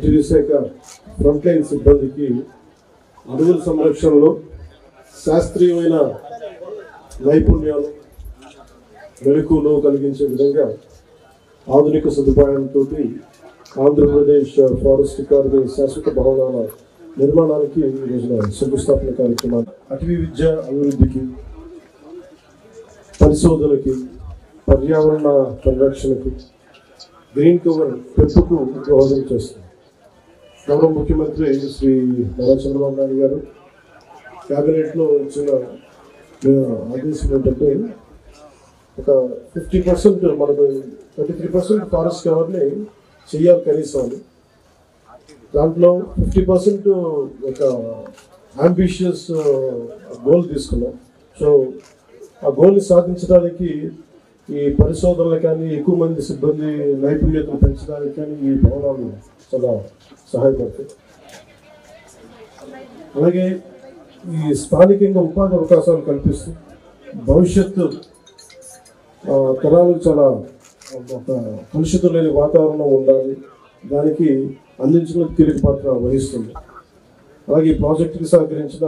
అటవీ శాఖ front line సిబ్బందికి అడవుల సంరక్షణలో శాస్త్రీయమైన నైపుణ్యాలు మెలకువలు కలిగించే విధంగా ఆధునిక సదుపాయాలతో ఆంధ్రప్రదేశ్ ఫారెస్ట్ అకాడమీ శాశ్వత భవనాల నిర్మాణానికి ఈ రోజున శంకుస్థాపన కార్యక్రమాలు అటవీ విద్య అభివృద్ధికి, పరిశోధనకి, పర్యావరణ పరిరక్షణకు, గ్రీన్ కవర్ పెంపుకు దోహదం చేస్తుంది. గౌరవ ముఖ్యమంత్రి శ్రీ నారా చంద్రబాబు నాయుడు గారు క్యాబినెట్లో ఇచ్చిన ఆదేశం ఏంటంటే ఒక 50% మనకు 33% ఫారెస్ట్ కవర్ని చెయ్యాలి కనీసం. దాంట్లో 50% ఒక అంబిషియస్ గోల్ తీసుకున్నాం. సో ఆ గోల్ని సాధించడానికి ఈ పరిశోధనలు కానీ, ఎక్కువ మంది సిబ్బంది నైపుణ్యతను పెంచడానికి కానీ ఈ భవనాలు చాలా సహాయపడతాయి. అలాగే ఈ స్థానికంగా ఉపాధి అవకాశాలు కల్పిస్తూ భవిష్యత్తు తరాలకు చాలా ఒక కలుషితం లేని వాతావరణం ఉండాలి, దానికి అందించిన కీలక పాత్ర వహిస్తుంది. అలాగే ఈ ప్రాజెక్టుకి సహకరించిన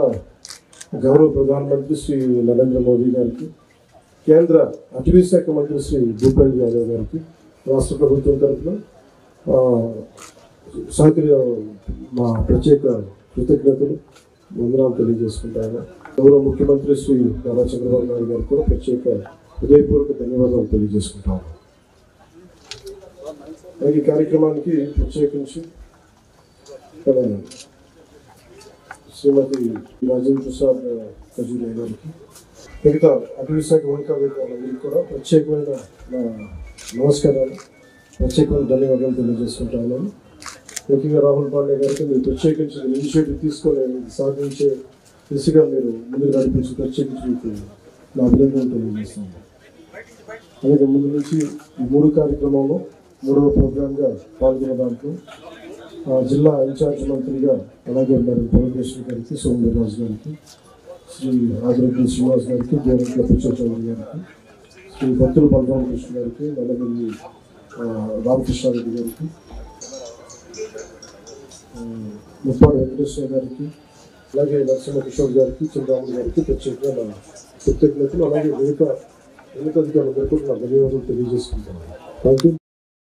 గౌరవ ప్రధానమంత్రి శ్రీ నరేంద్ర మోదీ గారికి, కేంద్ర అటవీ శాఖ మంత్రి శ్రీ భూపేంద్ర యాదవ్ గారికి రాష్ట్ర ప్రభుత్వం తరఫున మా ప్రత్యేక కృతజ్ఞతలు, వందనాలు తెలియజేసుకుంటాను. గౌరవ ముఖ్యమంత్రి శ్రీ నారా చంద్రబాబు నాయుడు గారికి కూడా ప్రత్యేక హృదయపూర్వక ధన్యవాదాలు తెలియజేసుకుంటాను. ఈ కార్యక్రమానికి ప్రత్యేకించి శ్రీమతి రాజేంద్ర ప్రసాద్ ఖజూరియా గారికి, మిగతా అటవీ శాఖ ఉన్నతాధికారులందరికీ కూడా ప్రత్యేకమైన నమస్కారాలు, ప్రత్యేకమైన ధన్యవాదాలు తెలియజేసుకుంటాను. ముఖ్యంగా రాహుల్ పాండే గారికి మీరు ప్రత్యేకించి ఇనిషియేటివ్ తీసుకొని సాధించే దిశగా మీరు ముందుకు నడిపించి ప్రత్యేకించి మీకు నా అభినందనలు తెలియజేస్తున్నాను. అలాగే ముందు నుంచి ఈ 3 కార్యక్రమంలో 3వ ప్రోగ్రాంగా పాల్గొన్న దాంట్లో జిల్లా ఇన్ఛార్జ్ మంత్రిగా అలాగే మరి పురంధేశ్వరి గారికి, సోమవీర్రాజు గారికి, శ్రీ ఆదిరెడ్డి శ్రీనివాస్ గారికి, గోరంట్ల పుచ్చచౌదరి గారికి, శ్రీ భక్తులు బలరామకృష్ణ గారికి, నల్లగల్లి రామకృష్ణారెడ్డి గారికి, ముప్పాడు వెంకటేశ్వర గారికి, అలాగే నరసింహ కిషోర్ గారికి, చంద్రరాముడు గారికి ప్రత్యేకంగా కృతజ్ఞతలు. అలాగే ఉన్నతాధికారులందరికీ నా ధన్యవాదాలు తెలియజేసుకుంటాను. Thank you.